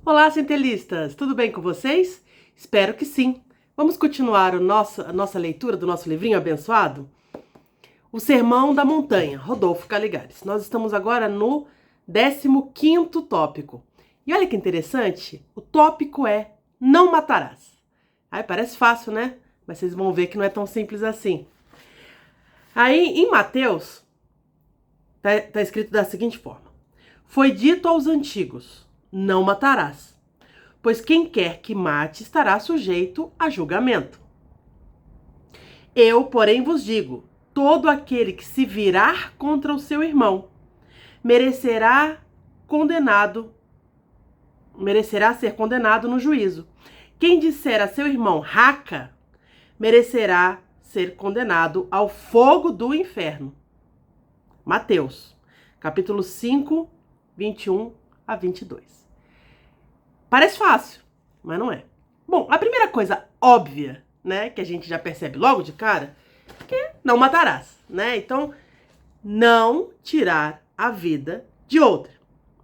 Olá, centelistas! Tudo bem com vocês? Espero que sim. Vamos continuar a nossa leitura do nosso livrinho abençoado? O Sermão da Montanha, Rodolfo Caligares. Nós estamos agora no 15º tópico. E olha que interessante, o tópico é não matarás. Aí parece fácil, né? Mas vocês vão ver que não é tão simples assim. Aí em Mateus, tá escrito da seguinte forma: Foi dito aos antigos, não matarás, pois quem quer que mate estará sujeito a julgamento. Eu, porém, vos digo, todo aquele que se virar contra o seu irmão merecerá ser condenado no juízo. Quem disser a seu irmão raca, merecerá ser condenado ao fogo do inferno. Mateus, capítulo 5, 21 a 22. Parece fácil, mas não é. Bom, a primeira coisa óbvia, né, que a gente já percebe logo de cara, que não matarás, né? Então, não tirar a vida de outra,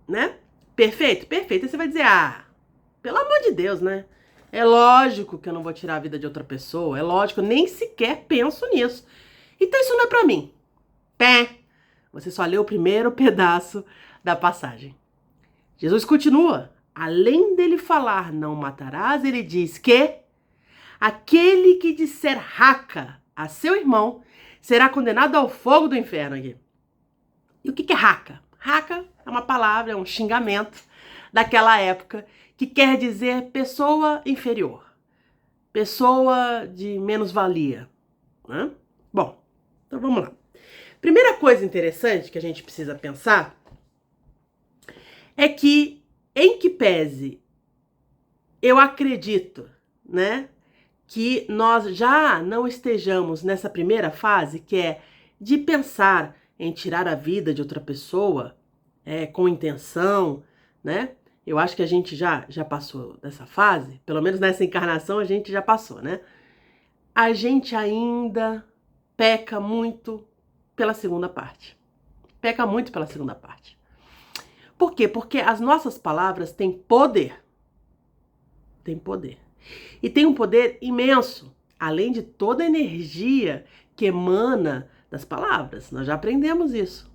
né? Perfeito? Perfeito. Aí você vai dizer, pelo amor de Deus, né? É lógico que eu não vou tirar a vida de outra pessoa, é lógico, eu nem sequer penso nisso. Então isso não é pra mim. Pé! Você só leu o primeiro pedaço da passagem. Jesus continua. Além dele falar não matarás, ele diz que aquele que disser raca a seu irmão será condenado ao fogo do inferno aqui. E o que é raca? Raca é uma palavra, é um xingamento daquela época que quer dizer pessoa inferior, pessoa de menos-valia, né? Bom, então vamos lá. Primeira coisa interessante que a gente precisa pensar é que, em que pese eu acredito, né, que nós já não estejamos nessa primeira fase, que é de pensar em tirar a vida de outra pessoa com intenção, né? Eu acho que a gente já passou dessa fase, pelo menos nessa encarnação a gente já passou, né? A gente ainda peca muito pela segunda parte. Peca muito pela segunda parte. Por quê? Porque as nossas palavras têm poder. Tem poder. E tem um poder imenso, além de toda a energia que emana das palavras. Nós já aprendemos isso.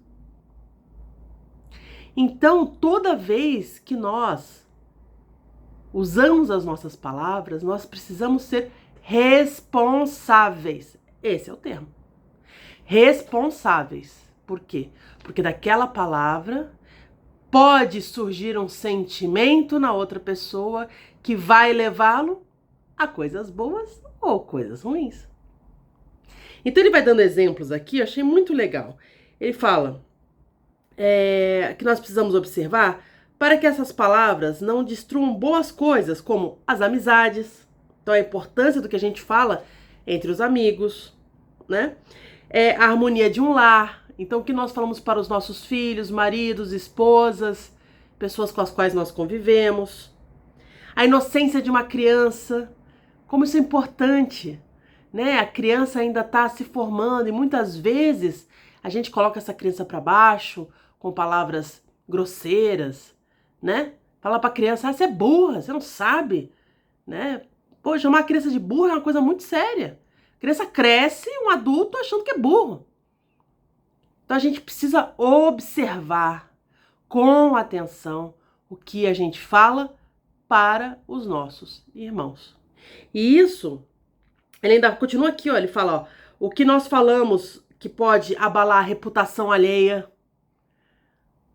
Então, toda vez que nós usamos as nossas palavras, nós precisamos ser responsáveis. Esse é o termo. Responsáveis. Por quê? Porque daquela palavra pode surgir um sentimento na outra pessoa que vai levá-lo a coisas boas ou coisas ruins. Então ele vai dando exemplos aqui, eu achei muito legal. Ele fala que nós precisamos observar para que essas palavras não destruam boas coisas, como as amizades. Então a importância do que a gente fala entre os amigos, né? A harmonia de um lar. Então o que nós falamos para os nossos filhos, maridos, esposas, pessoas com as quais nós convivemos. A inocência de uma criança, como isso é importante, né? A criança ainda está se formando e muitas vezes a gente coloca essa criança para baixo com palavras grosseiras, né? Fala para a criança, você é burra, você não sabe, né? Pô, chamar a criança de burra é uma coisa muito séria. A criança cresce, um adulto achando que é burro. Então a gente precisa observar com atenção o que a gente fala para os nossos irmãos. E isso, ele ainda continua aqui, ó, ele fala, ó, o que nós falamos que pode abalar a reputação alheia.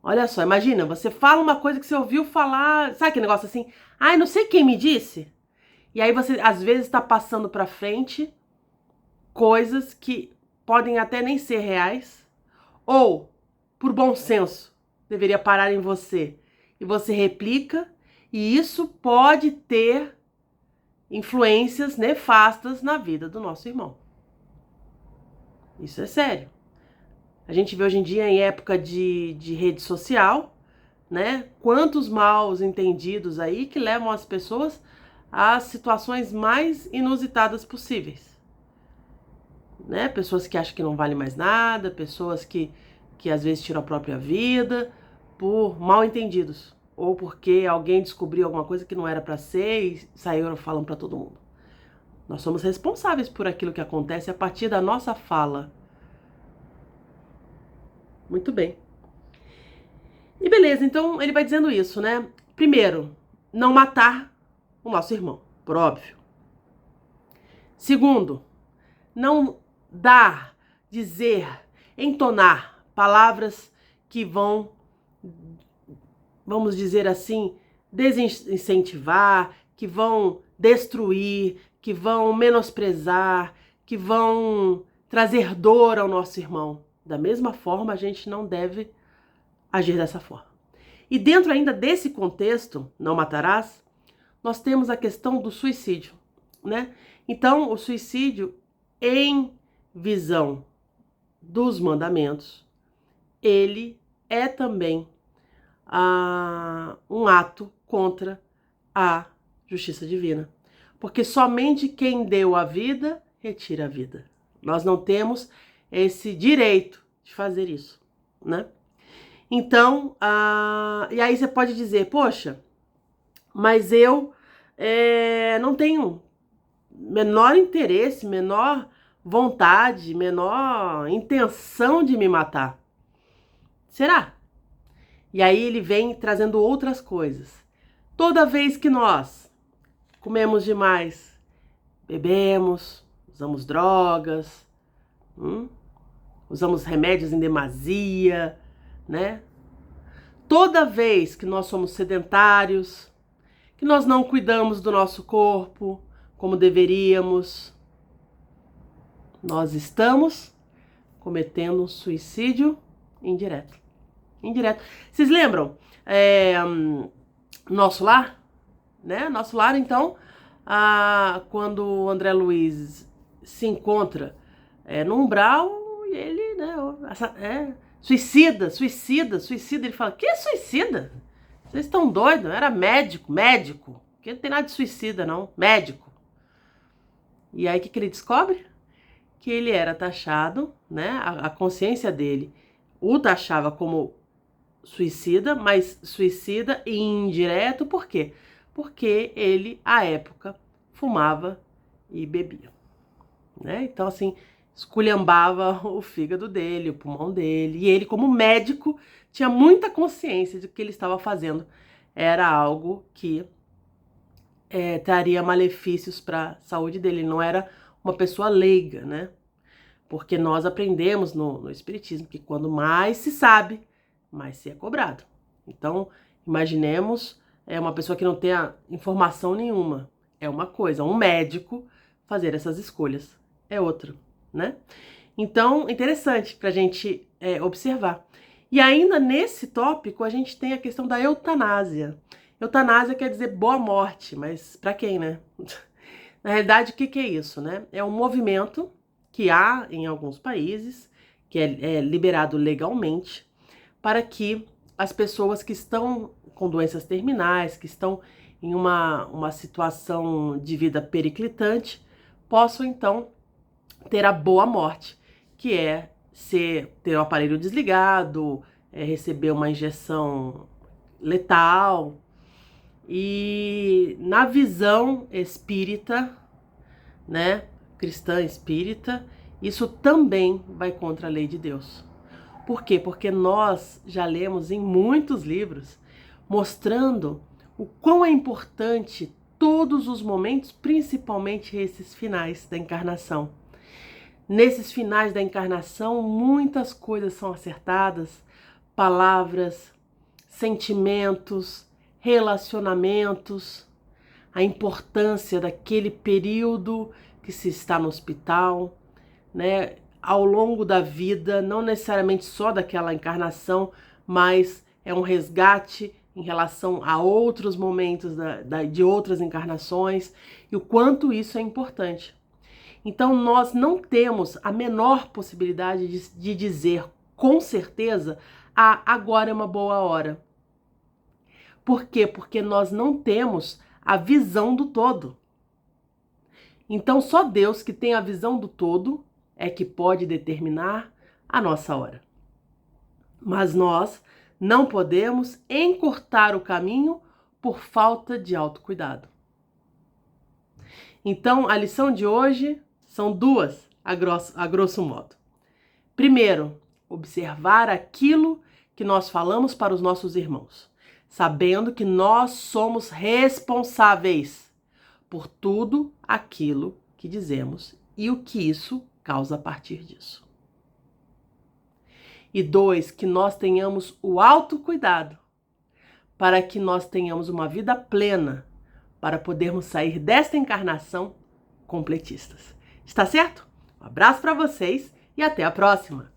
Olha só, imagina, você fala uma coisa que você ouviu falar, sabe aquele negócio assim? Ai, não sei quem me disse. E aí você, às vezes, está passando para frente coisas que podem até nem ser reais, ou, por bom senso, deveria parar em você. E você replica, e isso pode ter influências nefastas na vida do nosso irmão. Isso é sério. A gente vê hoje em dia, em época de rede social, né? Quantos maus entendidos aí que levam as pessoas às situações mais inusitadas possíveis. Né? Pessoas que acham que não vale mais nada, pessoas que às vezes tiram a própria vida por mal entendidos. ou porque alguém descobriu alguma coisa que não era para ser e saiu falando para todo mundo. Nós somos responsáveis por aquilo que acontece a partir da nossa fala. Muito bem. E beleza, então ele vai dizendo isso, né? Primeiro, não matar o nosso irmão, por óbvio. Segundo, não dar, dizer, entonar palavras que vão, vamos dizer assim, desincentivar, que vão destruir, que vão menosprezar, que vão trazer dor ao nosso irmão. Da mesma forma, a gente não deve agir dessa forma. E dentro ainda desse contexto, não matarás, nós temos a questão do suicídio, né? Então, o suicídio, em visão dos mandamentos, ele é também um ato contra a justiça divina. Porque somente quem deu a vida, retira a vida. Nós não temos esse direito de fazer isso, né? Então, e aí você pode dizer, poxa, mas eu não tenho menor interesse, menor vontade, menor intenção de me matar. Será? E aí ele vem trazendo outras coisas. Toda vez que nós comemos demais, bebemos, usamos drogas, usamos remédios em demasia, né? Toda vez que nós somos sedentários, que nós não cuidamos do nosso corpo como deveríamos, nós estamos cometendo um suicídio indireto. Indireto. Vocês lembram? Nosso lar? Né? Nosso lar, então, quando o André Luiz se encontra no umbral, e ele, né, suicida. Ele fala, que suicida? Vocês estão doidos? Era médico. Porque não tem nada de suicida, não. Médico. E aí, o que ele descobre? Que ele era taxado, né? A consciência dele o taxava como suicida, mas suicida indireto, por quê? Porque ele, à época, fumava e bebia, né? Então, assim, esculhambava o fígado dele, o pulmão dele, e ele, como médico, tinha muita consciência de que o que ele estava fazendo era algo que traria malefícios para a saúde dele. Ele não era uma pessoa leiga, né? Porque nós aprendemos no Espiritismo que quando mais se sabe, mais se é cobrado. Então, imaginemos uma pessoa que não tenha informação nenhuma. É uma coisa, um médico fazer essas escolhas é outra, né? Então, interessante para a gente observar. E ainda nesse tópico, a gente tem a questão da eutanásia. Eutanásia quer dizer boa morte, mas para quem, né? Na realidade, o que é isso, né? É um movimento que há em alguns países, que é liberado legalmente, para que as pessoas que estão com doenças terminais, que estão em uma situação de vida periclitante, possam então ter a boa morte, que é ter o aparelho desligado, receber uma injeção letal. E na visão espírita, né, cristã espírita, isso também vai contra a lei de Deus. Por quê? Porque nós já lemos em muitos livros mostrando o quão é importante todos os momentos, principalmente esses finais da encarnação. Nesses finais da encarnação, muitas coisas são acertadas, palavras, sentimentos, relacionamentos, a importância daquele período que se está no hospital, né, ao longo da vida, não necessariamente só daquela encarnação, mas é um resgate em relação a outros momentos de outras encarnações, e o quanto isso é importante. Então, nós não temos a menor possibilidade de dizer com certeza, agora é uma boa hora. Por quê? Porque nós não temos a visão do todo. Então, só Deus que tem a visão do todo é que pode determinar a nossa hora. Mas nós Não podemos encurtar o caminho por falta de autocuidado. Então, a lição de hoje são duas, a grosso modo. Primeiro, observar aquilo que nós falamos para os nossos irmãos, sabendo que nós somos responsáveis por tudo aquilo que dizemos e o que isso causa a partir disso. E dois, que nós tenhamos o autocuidado para que nós tenhamos uma vida plena, para podermos sair desta encarnação completistas. Está certo? Um abraço para vocês e até a próxima!